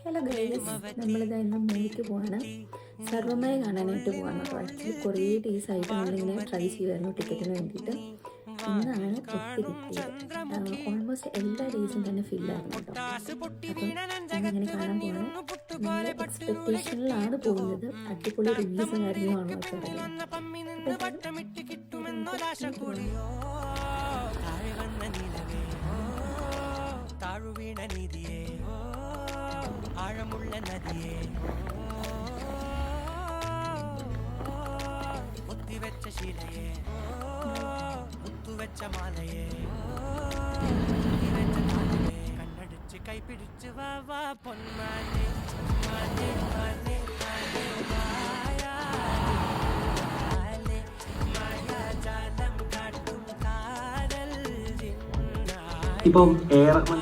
Hello guys, നമ്മളിതാ ഇന്ന് മൂവിക്ക് പോവാണ്. സർവ്വമയ കാണാനായിട്ട് പോവാണ്. അപ്പോൾ ആക്ച്വലി കുറേ ഡേയ്സ് ആയിട്ട് നമ്മളിങ്ങനെ ട്രൈ ചെയ്യുമായിരുന്നു ടിക്കറ്റിന് വേണ്ടിയിട്ട്. ഇന്നാണ് ഒത്ത് കിട്ടിയത്. ഓൾമോസ്റ്റ് എല്ലാ ഡേയ്സും തന്നെ ഫില്ലായിരുന്നു കേട്ടോ. അപ്പം ഇന്നിങ്ങനെ കാണാൻ പോവാണ്. നമ്മൾ എക്സ്പെക്റ്റേഷനിലാണ് പോകുന്നത്. അടിപൊളി റിവ്യൂസും കാര്യങ്ങളുമാണ് കേട്ടോ ആഴമുള്ള നദിയെ ഒത്തിവെച്ച ശിലയെ മുത്തുവെച്ച മാലയെ ഒത്തിവെച്ച താലയെ കണ്ണടിച്ച് കൈപിടിച്ച് വാ വാ പൊന്മാനെ മാനെ മാനെ മാനെ മായാലെ മായാജാലം കാട്ടും കാതൽ ഇപ്പം എ ആർ റഹ്മാൻ